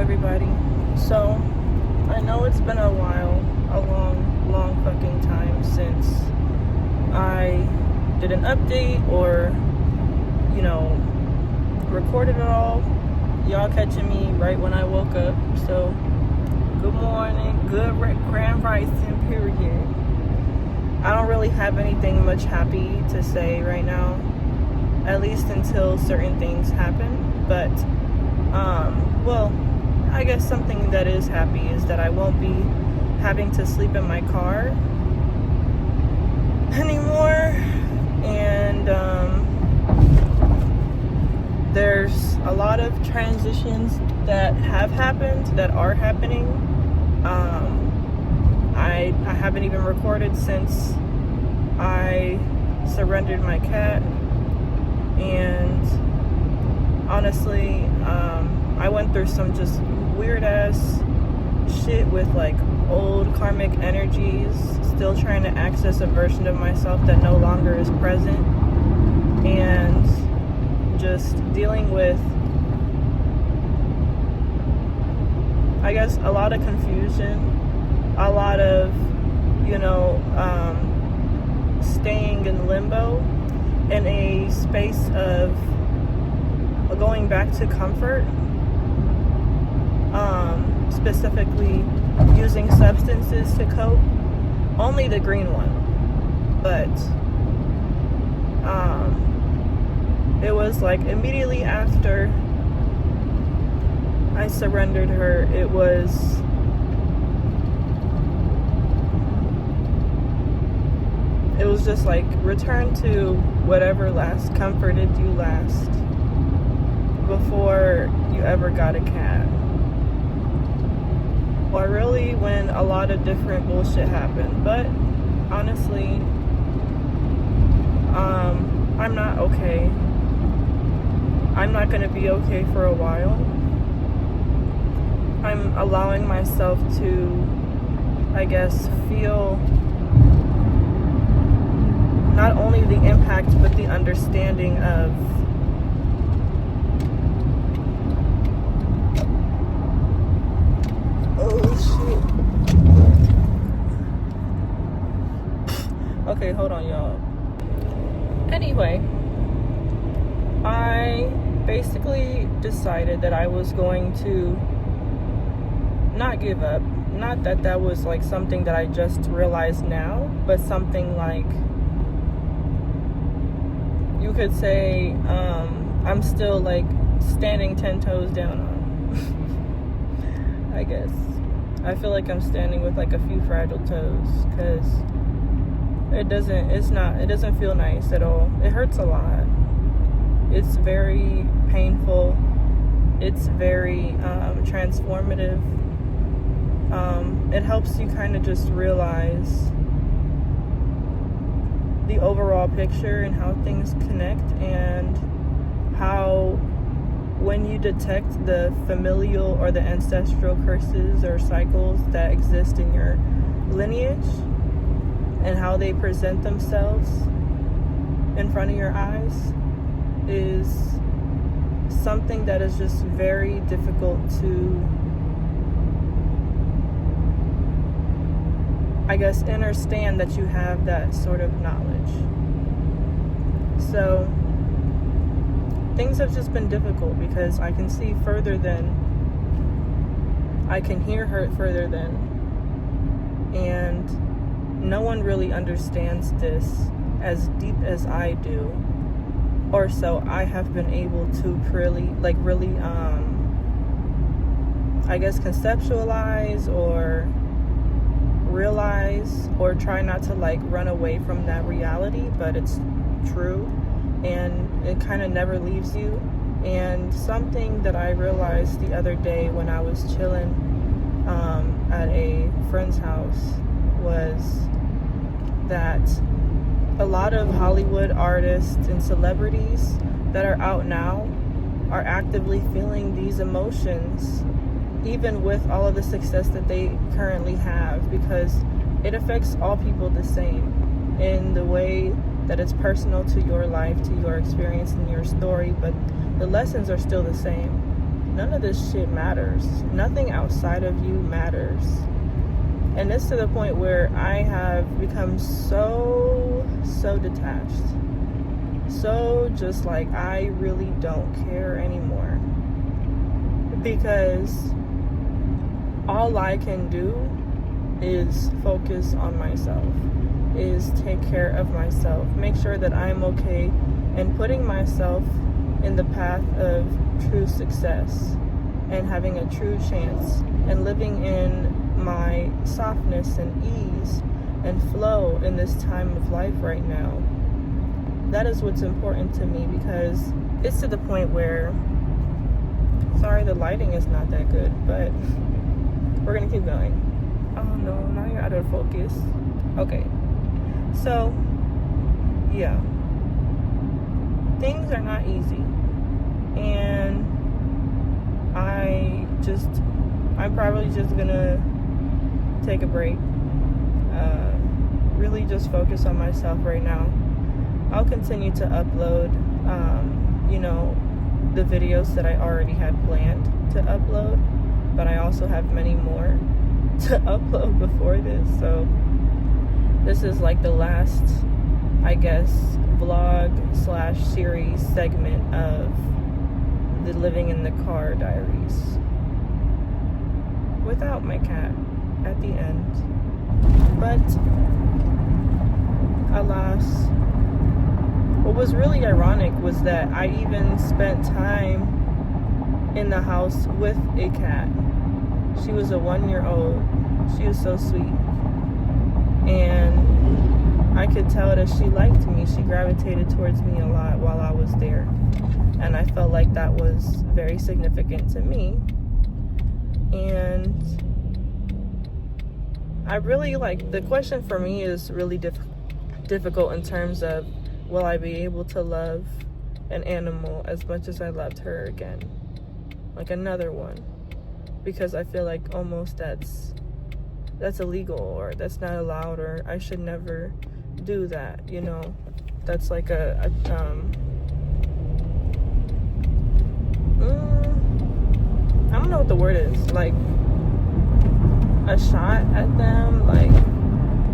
everybody. So, I know it's been a while, a long fucking time since I did an update or, recorded it all. Y'all catching me right when I woke up. So, good morning, good grand rising, period. I don't really have anything much happy to say right now, at least until certain things happen. But, I guess something that is happy is that I won't be having to sleep in my car anymore. And there's a lot of transitions that have happened, that are happening. I haven't even recorded since I surrendered my cat. And honestly, I went through some just weird ass shit with like old karmic energies, still trying to access a version of myself that no longer is present, and just dealing with, I guess, a lot of confusion, a lot of, staying in limbo, in a space of going back to comfort, specifically using substances to cope. Only the green one, but it was like immediately after I surrendered her, it was just like return to whatever last comforted you last before you ever got a cat. Or really when a lot of different bullshit happened. But honestly, I'm not okay. I'm not gonna be okay for a while. I'm allowing myself to, I guess, feel not only the impact but the understanding of okay, hold on, y'all. Anyway, I basically decided that I was going to not give up. Not that that was like something that I just realized now, but something like, you could say, I'm still like standing 10 toes down on. I guess. I feel like I'm standing with like a few fragile toes, because it doesn't feel nice at all. It hurts a lot. It's very painful. It's very transformative. It helps you kind of just realize the overall picture and how things connect, and how when you detect the familial or the ancestral curses or cycles that exist in your lineage and how they present themselves in front of your eyes is something that is just very difficult to, I guess, understand that you have that sort of knowledge. So things have just been difficult because I can see further than, I can hear hurt further than, and no one really understands this as deep as I do, or so I have been able to really I guess conceptualize or realize, or try not to like run away from that reality, but it's true and it kind of never leaves you. And something that I realized the other day when I was chilling at a friend's house was that a lot of Hollywood artists and celebrities that are out now are actively feeling these emotions, even with all of the success that they currently have, because it affects all people the same in the way that it's personal to your life, to your experience and your story, but the lessons are still the same. none of this shit matters. Nothing outside of you matters. And it's to the point where I have become so detached. So just like, I really don't care anymore. Because all I can do is focus on myself, is take care of myself, make sure that I'm okay, and putting myself in the path of true success and having a true chance and living in my softness and ease and flow in this time of life right now. That is what's important to me, because it's to the point where, sorry, the lighting is not that good, but we're gonna keep going. Oh no, now you're out of focus. Okay, so yeah, things are not easy, and I'm probably just gonna take a break, really just focus on myself right now. I'll continue to upload the videos that I already had planned to upload, but I also have many more to upload before this. So this is like the last, I guess, vlog/series segment of the Living in the Car diaries, without my cat at the end. But alas, what was really ironic was that I even spent time in the house with a cat. She was a 1-year-old. She was so sweet. And I could tell that she liked me. She gravitated towards me a lot while I was there. And I felt like that was very significant to me. And I really the question for me is really difficult in terms of, will I be able to love an animal as much as I loved her again? Like another one. Because I feel like almost that's illegal, or that's not allowed, or I should never do that, That's like I don't know what the word is, like a shot at them, like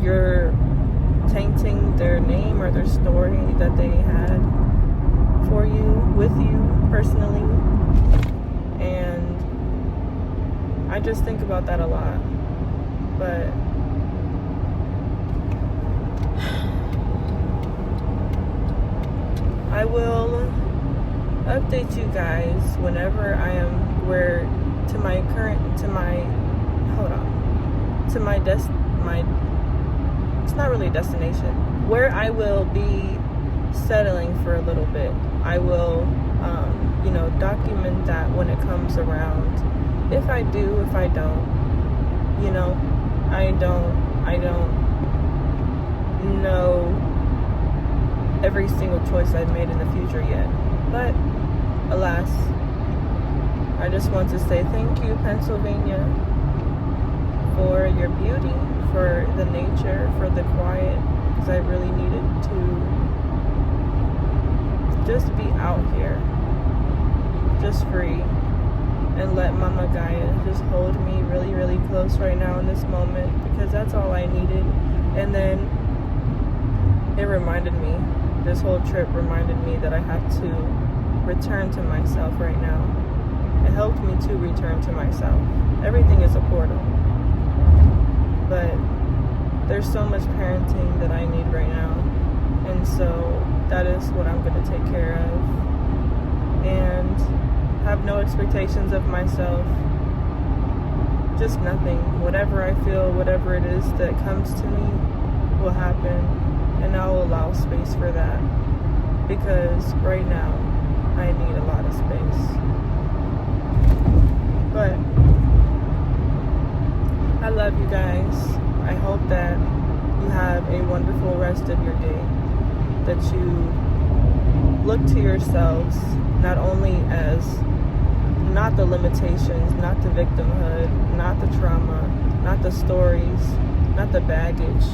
you're tainting their name or their story that they had for you, with you personally. And I just think about that a lot. But I will update you guys whenever I am it's not really a destination, where I will be settling for a little bit. I will document that when it comes around. If I do, if I don't, I don't know every single choice I've made in the future yet. But alas, I just want to say thank you, Pennsylvania, for your beauty, for the nature, for the quiet, because I really needed to just be out here, just free, and let Mama Gaia just hold me really, really close right now in this moment, because that's all I needed. And then it reminded me, this whole trip reminded me that I have to return to myself right now. It helped me to return to myself. Everything is a portal. But there's so much parenting that I need right now. And so that is what I'm going to take care of. And have no expectations of myself. Just nothing. Whatever I feel, whatever it is that comes to me will happen. And I'll allow space for that. Because right now, I need a lot of space. But I love you guys. I hope that you have a wonderful rest of your day. That you look to yourselves not only as not the limitations, not the victimhood, not the trauma, not the stories, not the baggage.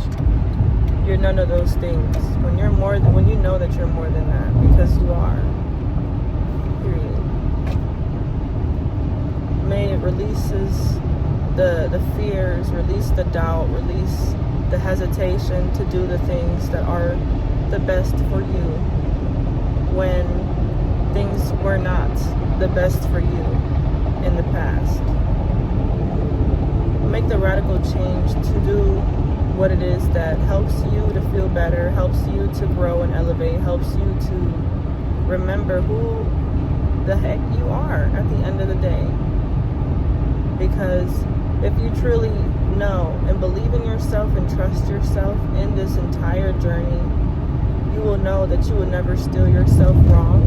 You're none of those things. When you know that you're more than that, because you are. Period. releases the fears, release the doubt, release the hesitation to do the things that are the best for you when things were not the best for you in the past. Make the radical change to do what it is that helps you to feel better, helps you to grow and elevate, helps you to remember who the heck you are at the end of the day. Because if you truly know and believe in yourself and trust yourself in this entire journey, you will know that you will never steer yourself wrong,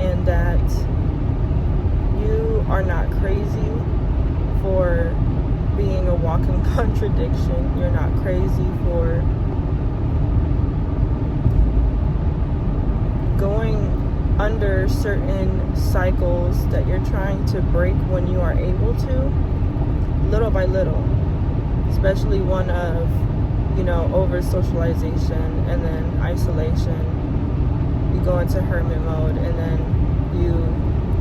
and that you are not crazy for being a walking contradiction. You're not crazy for going under certain cycles that you're trying to break when you are able to, little by little, especially one of, over socialization and then isolation. You go into hermit mode and then you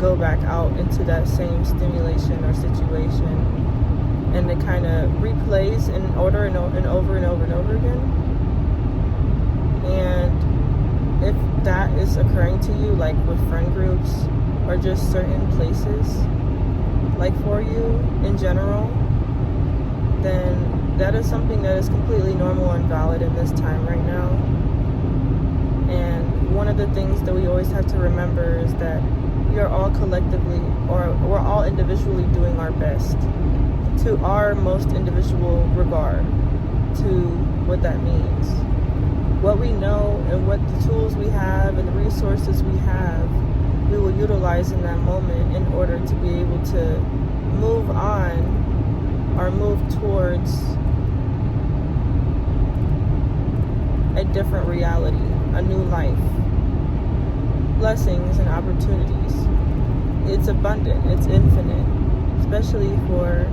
go back out into that same stimulation or situation, and it kind of replays in order and over and over and over again. And if that is occurring to you, like with friend groups or just certain places, like for you in general, then that is something that is completely normal and valid in this time right now. And one of the things that we always have to remember is that we are all collectively, or we're all individually doing our best to our most individual regard to what that means. What we know and what the tools we have and the resources we have, we will utilize in that moment in order to be able to move on or move towards a different reality, a new life, blessings and opportunities. It's abundant, it's infinite, especially for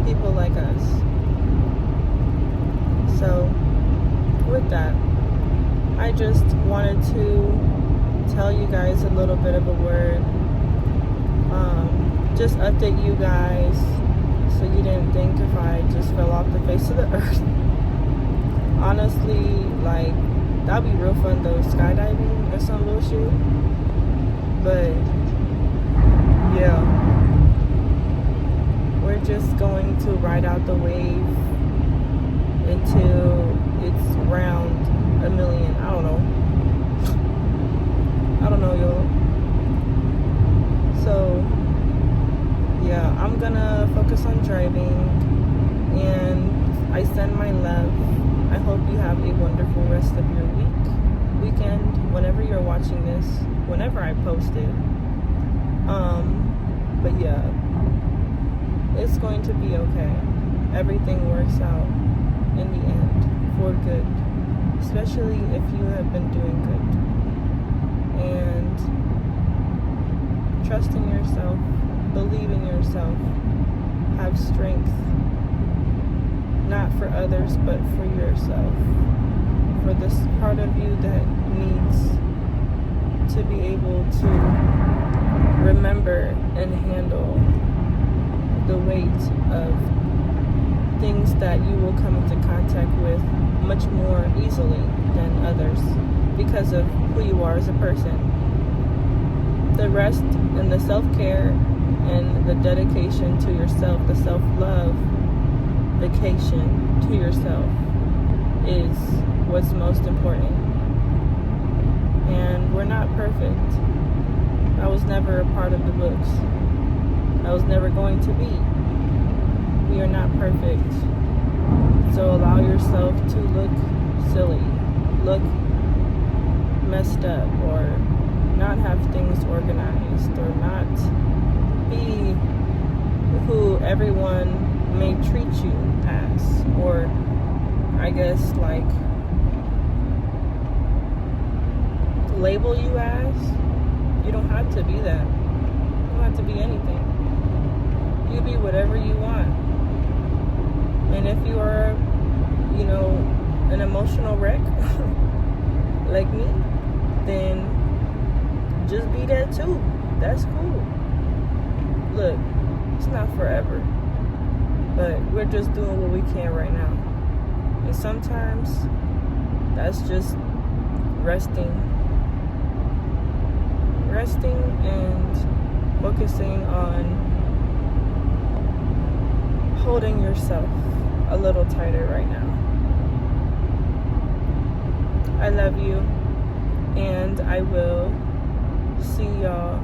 people like us. So with that, I just wanted to tell you guys a little bit of a word, just update you guys so you didn't think if I just fell off the face of the earth. Honestly, like, that'd be real fun though, skydiving or some bullshit. But yeah, we're just going to ride out the wave until it's round 1,000,000. I don't know, y'all. So yeah, I'm gonna focus on driving, and I send my love. I hope you have a wonderful rest of your weekend, whenever you're watching this, whenever I post it. But yeah, it's going to be okay. Everything works out in the end for good, especially if you have been doing good. And trust in yourself, believe in yourself, have strength, not for others, but for yourself, for this part of you that needs to be able to remember and handle the weight of things that you will come into contact with much more easily than others because of who you are as a person. The rest and the self-care and the dedication to yourself, the self-love vacation to yourself is what's most important. And we're not perfect. I was never a part of the books. I was never going to be. We are not perfect. So allow yourself to look silly, look messed up, or not have things organized, or not be who everyone may treat you as, or I guess like label you as. You don't have to be that. You don't have to be anything. You be whatever you want. And if you are, an emotional wreck like me, then just be that too. That's cool. look, it's not forever. But we're just doing what we can right now. And sometimes that's just resting and focusing on holding yourself a little tighter right now. I love you, and I will see y'all